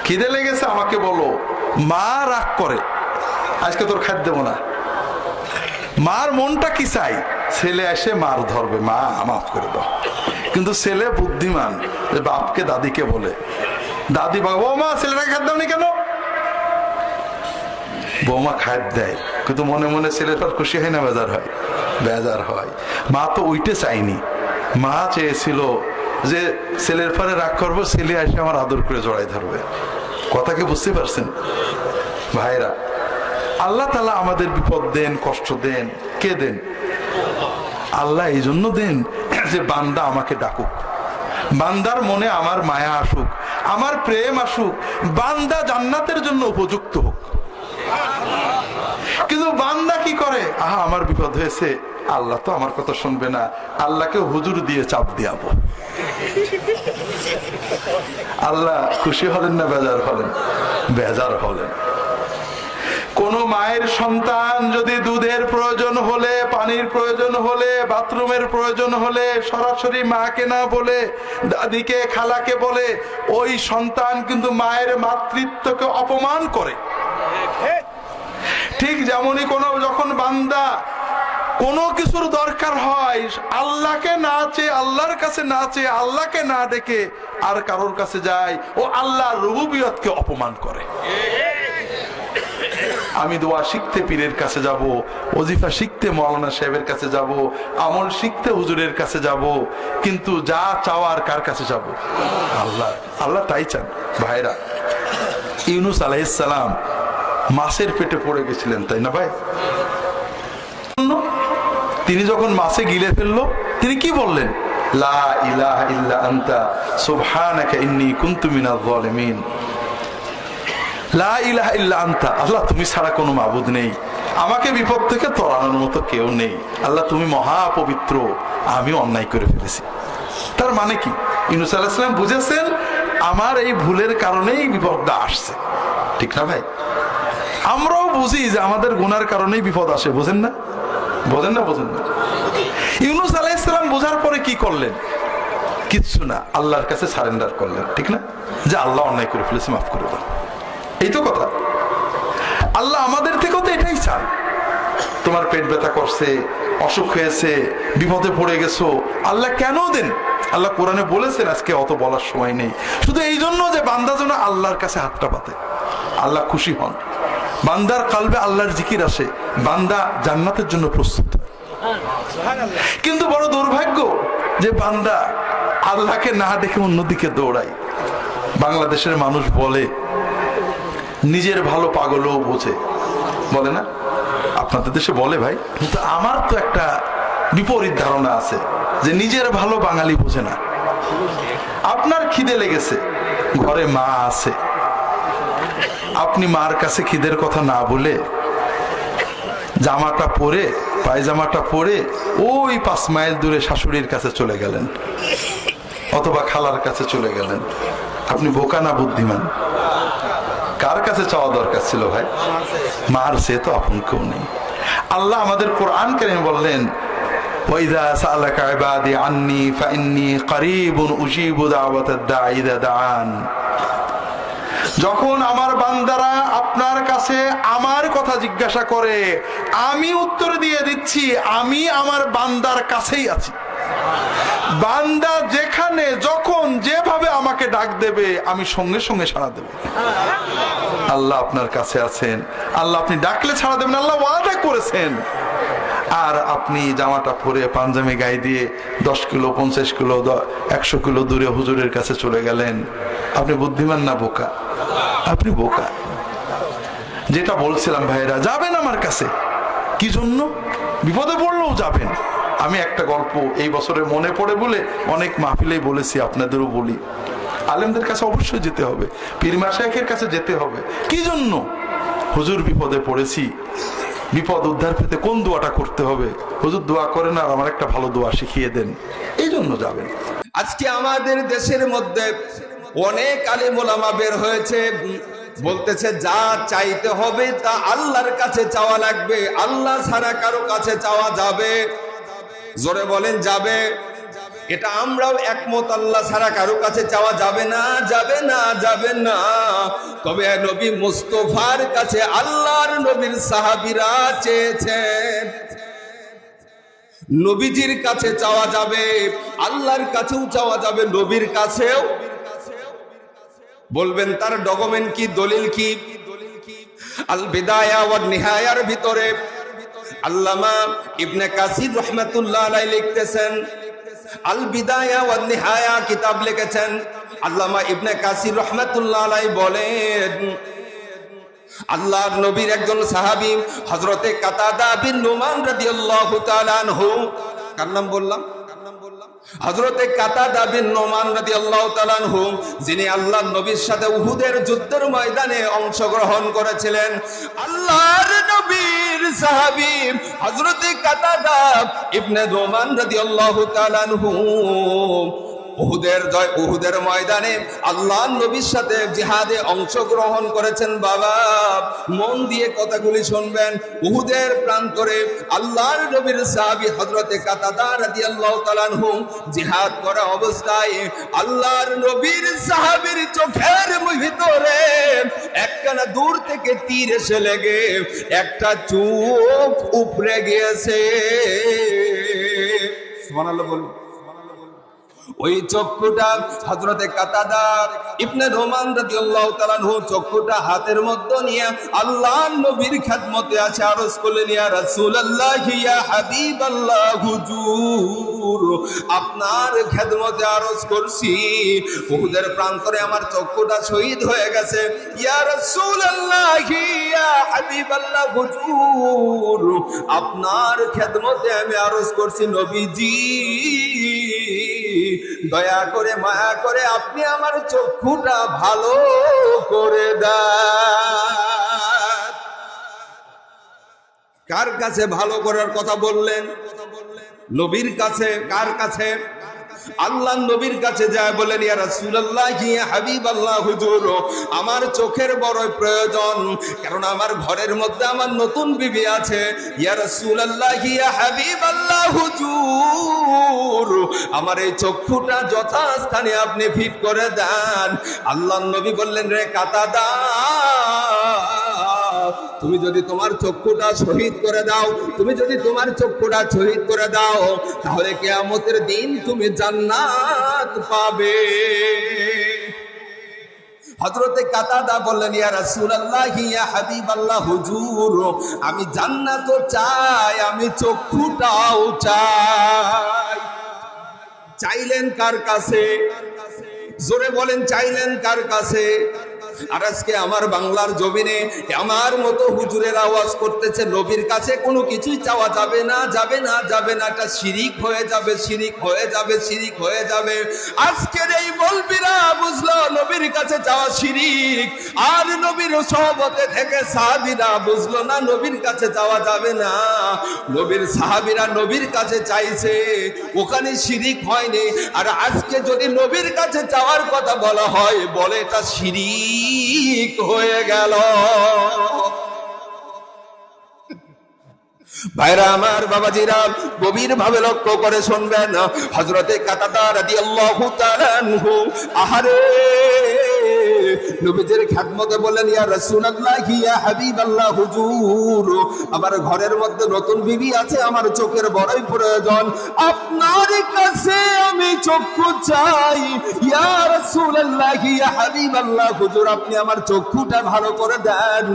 খিদে লেগেছে আমাকে বলো। মা রাগ করে, আজকে তোর খাদ্য দেবো না। মার মনটা কি চাই? ছেলে এসে মার ধরবে, মা মাফ করে দাও। কিন্তু ছেলে বুদ্ধিমান, বাপকে দাদিকে বলে, দাদি বৌমা ছেলেটাকে খাদ্য দাওনি কেন? বৌমা খাদ্য দেয়, কিন্তু মনে মনে ছেলেটার খুশি হয় না বেজার হয়? বেজার হয়। মা তো ওইটা চাইনি, মা চেয়েছিল যে ছেলের পরে রাগ করবো, ছেলে এসে আমার আদর করে জড়াই ধরবে। কথা কি বুঝতে পারছেন ভাইরা? আল্লাহ তাআলা আমাদের বিপদ দেন, কষ্ট দেন, কে দেন? আল্লাহ এই জন্য দেন যে বান্দা আমাকে ডাকুক, বান্দার মনে আমার মায়া আসুক, আমার প্রেম আসুক, বান্দা জান্নাতের জন্য উপযুক্ত হোক। কিন্তু বান্দা কি করে? আহা আমার বিপদ হয়েছে, আল্লাহ তো আমার কথা শুনবে না, আল্লাহকে হুজুর দিয়ে চাপ দিয়াবো। আল্লাহ খুশি হলেন না বেজার হলেন? বেজার হলেন। কোন মায়ের সন্তান যদি দুধের প্রয়োজন হলে, পানির প্রয়োজন হলে, বাথরুমের প্রয়োজন হলে সরাসরি মাকে না বলে দাদিকে, খালাকে বলে, ওই সন্তান কিন্তু মায়ের মাতৃত্বকে অপমান করে। ঠিক যেমনই যখন বান্দা কোনো কিছুর দরকার হয়, আল্লাহকে না চেয়ে, আল্লাহর কাছে না চেয়ে, আল্লাহকে না ডেকে আর কারোর কাছে যায়, ও আল্লাহর রুবুবিয়তকে অপমান করে। আমি দোয়া শিখতে পীরের কাছে যাব, ওজিফা শিখতে মাওলানা সাহেবের কাছে যাব, আমল শিখতে হুজুরের কাছে যাব, কিন্তু যা চাওয়ার কার কাছে যাব? আল্লাহ। আল্লাহ তাই চান। ভাইরা, ইউনূস আলাইহিস সালাম মাছের পেটে পড়ে গেছিলেন, তাই না ভাই? তিনি যখন মাছে গিলে ফেললো, তিনি কি বললেন? লা ইলাহা ইল্লা আনতা সুবহানাকা ইন্নী কুনতু মিনাজ জালিমিন। লা ইলাহা ইল্লা আনতা, আল্লাহ তুমি ছাড়া কোনো মাবুদ নেই, আমাকে বিপদ থেকে তরানোর মতো কেউ নেই, আল্লাহ তুমি মহা পবিত্র, আমি অন্যায় করে ফেলেছি। তার মানে কি? ইউনূস আলাইহিস সালাম বুঝেছেন আমার এই ভুলের কারণেই বিপদটা আসছে, ঠিক না ভাই? আমরাও বুঝি যে আমাদের গুনার কারণেই বিপদ আসে, বোঝেন না? বোঝেন না? বোঝেন না? ইউনূস আলাইহিস সালাম বোঝার পরে কি করলেন? কিচ্ছু না, আল্লাহর কাছে সারেন্ডার করলেন, ঠিক না? যে আল্লাহ অন্যায় করে ফেলেছি, মাফ করে দাও। এই তো কথা। আল্লাহ আমাদের থেকেও তো এটাই চান। তোমার পেট ব্যথা করছে, অসুখ হয়েছে, বিপদে পড়ে গেছো, আল্লাহ কেন দেন? আল্লাহ কোরআনে বলেছেন, আজকে অত বলার সময় নেই, শুধু এই জন্য যে বান্দা যেন আল্লাহর কাছে হাতটা পাতে, আল্লাহ খুশি হন, বান্দার কালবে আল্লাহর জিকির আসে, বান্দা জান্নাতের জন্য প্রস্তুত হয়। কিন্তু বড় দুর্ভাগ্য যে বান্দা আল্লাহকে না দেখে অন্যদিকে দৌড়ায়। বাংলাদেশের মানুষ বলে নিজের ভালো পাগলও বোঝে, বলে না? আপনাদের দেশে বলে ভাই, কিন্তু আমার তো একটা বিপরীত ধারণা আছে যে নিজের ভালো বাঙালি বোঝে না। আপনার খিদে লেগেছে, ঘরে মা আছে, আপনি মার কাছে খিদের কথা না বলে জামাটা পরে, পায়জামাটা পরে ওই 5 মাইল দূরে শাশুড়ির কাছে চলে গেলেন, অথবা খালার কাছে চলে গেলেন। আপনি বোকা না বুদ্ধিমান? কার কাছে চাওয়া দরকার ছিল ভাই? মার সে তো আপন কেউ নেই। আল্লাহ আমাদের কোরআন কারীমে বললেন, ওয়াইযা সাআলাকা ইবাদি আন্নী ফাইন্নী করিবুন উজিবু দাওয়াতাদ দাঈ ইযা দাআন। যখন আমার বান্দারা আপনার কাছে আমার কথা জিজ্ঞাসা করে, আমি উত্তর দিয়ে দিচ্ছি, আমি আমার বান্দার কাছেই আছি। বান্দা যেখানে যখন যেভাবে আমাকে ডাক দেবে, আমি সঙ্গে সঙ্গে সাড়া দেব। আল্লাহ আপনার কাছে আছেন, আল্লাহ আপনি ডাকলে ছাড়া দেবেন, আল্লাহ ওয়াদা করেছেন। আর আপনি জামাটা পরে, পাঞ্জাবি গায়ে দিয়ে 10 কিলো, 50 কিলো, 100 কিলো দূরে হুজুরের কাছে চলে গেলেন। আপনি বুদ্ধিমান না বোকা? আপনি বোকা। যেটা বলছিলাম ভাইরা, যাবেন আমার কাছে কি জন্য? বিপদে পড়লেও যাবেন। আমি একটা গল্প এই বছরে মনে পড়ে বলে অনেক মাহফিলেই বলেছি, আপনাদেরও বলি, আলেমদের কাছে অবশ্যই যেতে হবে, পীর মাশায়েখের কাছে যেতে হবে। কি জন্য? হুজুর বিপদে পড়েছি, বিপদ উদ্ধার পেতে কোন দোয়াটা করতে হবে? হুজুর দোয়া করেন আর আমার একটা ভালো দোয়া শিখিয়ে দেন, এই জন্য যাবেন। আজকে আমাদের দেশের মধ্যে অনেক আলেম ওলামা বের হয়েছে, বলতেছে যা চাইতে হবে তা আল্লাহর কাছে চাওয়া লাগবে, আল্লাহ ছাড়া কারো কাছে চাওয়া যাবে? জোরে বলেন যাবে? এটা আমরাও একমত, আল্লাহ ছাড়া কারো কাছে চাওয়া যাবে না, যাবে না, যাবে না। তবে নবী মুস্তাফার কাছে আল্লাহর নবীর সাহাবীরা চেয়েছেন। নবীজির কাছে চাওয়া যাবে, আল্লাহর কাছেও চাওয়া যাবে, নবীর কাছেও। বলবেন তার ডকুমেন্ট কি, দলিল কি? আল বিদায়া ওয়ান নিহায়ার ভিতরে আল্লামা ইবনে কাসির রাহমাতুল্লাহ আলাইহি লিখতেছেন, আল বিদায়া ওয়ান নিহায়া কিতাব লিখেছেন। আল্লামা ইবনে কাসির রাহমাতুল্লাহ আলাইহি বলেন, আল্লাহর নবীর একজন সাহাবী হযরতে কাতাদা বিন নুমান রাদিয়াল্লাহু তাআলা আনহু, কার নাম বললাম? হযরতে কাতাদা বিন নুমান রাদিয়াল্লাহু তাআলা আনহু, যিনি আল্লাহর নবীর সাথে উহুদের যুদ্ধের ময়দানে অংশগ্রহণ করেছিলেন। আল্লাহর নবীর সাহাবী হযরতে কাতাদা ইবনে নুমান রাদিয়াল্লাহু তাআলা আনহু উহুদের ময়দানে আল্লাহর নবীর সাথে জিহাদে অংশগ্রহণ করেছেন। বাবা মন দিয়ে কথাগুলি শুনবেন। উহুদের প্রান্তরে আল্লাহর নবীর সাহাবী হযরতে কাতাদা রাদিয়াল্লাহু তাআলা আনহু জিহাদ করা অবস্থায় আল্লাহর নবীর সাহাবীর চোখের ভিতরে একখানা দূর থেকে তীর এসে লেগে একটা চোখ উপড়ে গিয়েছে। সুবহানাল্লাহ বলুন। ওই চক্ষুটা হযরতে কাতাদা ইবনে নুমান রাদিয়াল্লাহু তাআলা আনহু চক্ষুটা হাতের মধ্যে নিয়ে আল্লাহর নবীর খেদমতে আছে, আরজ করলেন, ইয়া রাসূলুল্লাহ ইয়া হাবিবাল্লাহ হুজুর, আপনার খেদমতে আরজ করছি, উহুদের প্রান্তরে আমার চক্ষুটা শহীদ হয়ে গেছে। ইয়া রাসূলুল্লাহ ইয়া হাবিবাল্লাহ হুজুর, আপনার খেদমতে আমি আরজ করছি, নবীজি দয়া করে মায়া করে আপনি আমার চক্ষুটা ভালো করে দেন। কার কাছে ভালো করার কথা বললেন? নবীর কাছে। কার কাছে? আল্লাহর নবীর কাছে যায় বলেন, ইয়া রাসূলুল্লাহ ইয়া হাবিবাল্লাহ হুজুর, আমার চোখের বড় প্রয়োজন, কারণ আমার ঘরের মধ্যে আমার নতুন বিবি আছে। ইয়া রাসূলুল্লাহ ইয়া হাবিবাল্লাহ হুজুর, আমার এই চক্ষুটা যথাস্থানে আপনি ফিট করে দেন। আল্লাহর নবী বললেন, রে কাতাদা, তুমি যদি তোমার চক্ষুটা শহীদ করে দাও, তুমি যদি তোমার চক্ষুটা শহীদ করে দাও, তাহলে কিয়ামতের দিন তুমি জান্নাত পাবে। হযরতে কাতাদা বললেন, ইয়া রাসূলুল্লাহ ইয়া হাবিবাল্লাহ হুজুর, আমি জান্নাতও চাই, আমি চক্ষুটাও চাই। চাইলেন কার কাছে? জোরে বলেন, চাইলেন কার কাছে? আর আজকে আমার বাংলার জমিনে আমার মতো হুজুরের আওয়াজ করতেছে, নবীর কাছে কোনো কিছুই চাওয়া যাবে না, যাবে না, যাবে না, এটা শিরিক হয়ে যাবে, শিরিক হয়ে যাবে, শিরিক হয়ে যাবে। আজকের এই মৌলবীরা বুঝলো নবীর কাছে চাওয়া শিরিক, আর নবীর সহবতে থেকে সাহাবীরা বুঝলো না নবীর কাছে চাওয়া যাবে না। নবীর সাহাবীরা নবীর কাছে চাইছে, ওখানে শিরিক হয়নি। আর আজকে যদি নবীর কাছে চাওয়ার কথা বলা হয়, বলে এটা শিরিক হয়ে গেল। ভাইরা আমার, বাবাজিরা, গভীর ভাবে লক্ষ্য করে শুনবেন। হযরতে কাতাদা রাদিয়াল্লাহু তাআলা আনহু আহারে নবীজির খেদমতে বলেন, ইয়া রাসূলুল্লাহ ইয়া হাবিবাল্লাহ হুজুর, আমার ঘরের মধ্যে নতুন বিবি আছে, আমার চোখের বড়ই প্রয়োজন, আপনার কাছে আমি চক্ষু চাই। ইয়া রাসূলুল্লাহ ইয়া হাবিবাল্লাহ হুজুর, আপনি আমার চক্ষুটা ভালো করে দেন।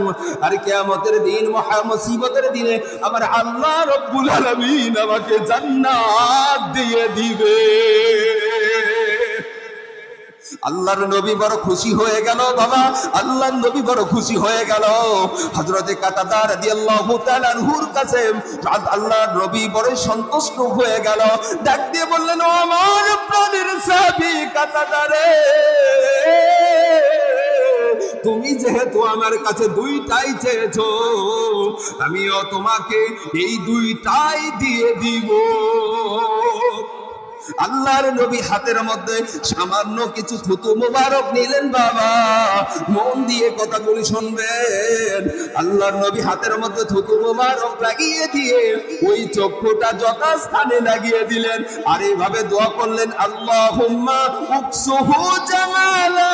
আর কিয়ামতের দিন, মহা মুসিবতের দিনে আমার আল্লাহ রাব্বুল আলামিন আমাকে জান্নাত দিয়ে দিবে। আল্লাহর নবী বড় খুশি হয়ে গেল। বাবা, আল্লাহর নবী বড় খুশি হয়ে গেল। হযরতে কাতাদা রাদিয়াল্লাহু তাআলা আনহুর কাছে আল্লাহর নবী বড় সন্তুষ্ট হয়ে গেল। ডাক দিয়ে বললেন, ও আমার প্রাণের সাহাবী কাতাদা রে, তুমি যেহেতু আমার কাছে দুইটাই চেয়েছো, আমিও তোমাকে এই দুইটাই দিয়ে দিব। আল্লাহর নবী হাতের মধ্যে সামান্য কিছু থুতু মোবারক নিলেন। বাবা মন দিয়ে কথাগুলি শুনবেন। আল্লাহর নবী হাতের মধ্যে থুতু মোবারক লাগিয়ে দিয়ে ওই চক্ষুটা যথাস্থানে লাগিয়ে দিলেন, আর এইভাবে দোয়া করলেন, আল্লাহুম্মা উকসুহু জামালা।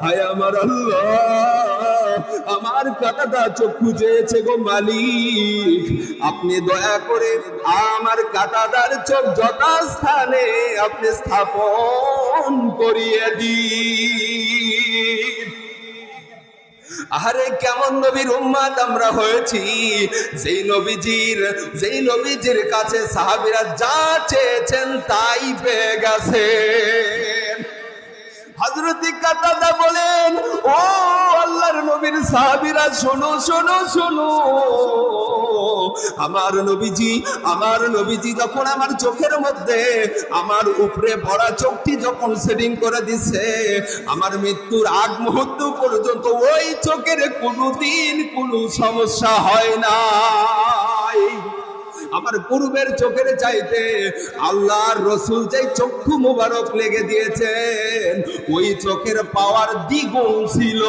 হায় আমার আল্লাহ, আমার কাটাটা চক্ষু চেয়েছে গো মালিক, আপনি দয়া করে আমার কাটাটার চোখ যথাস্থানে আপনি স্থাপন করিয়ে দিন। আরে কেমন নবীর উম্মত আমরা হয়েছি, যেই নবীজির কাছে সাহাবীরা যা চেয়েছেন তাই পেয়ে গেছেন। হযরত কাতাদা বলেন, ও আল্লাহর নবীর সাহাবীরা শোনো শোনো শোনো, আমার নবীজি যখন আমার চোখের মধ্যে আমার উপরে ভরা চোখটি যখন সেটিং করে দিছে, আমার মৃত্যুর আগ মুহূর্ত পর্যন্ত ওই চোখের কোনোদিন কোনো সমস্যা হয় না। আমার পূর্বের চোখের চাইতে আল্লাহর রসুল যে চক্ষু মোবারক লেগে দিয়েছেন, ওই চোখের পাওয়ার দ্বিগুণ ছিল।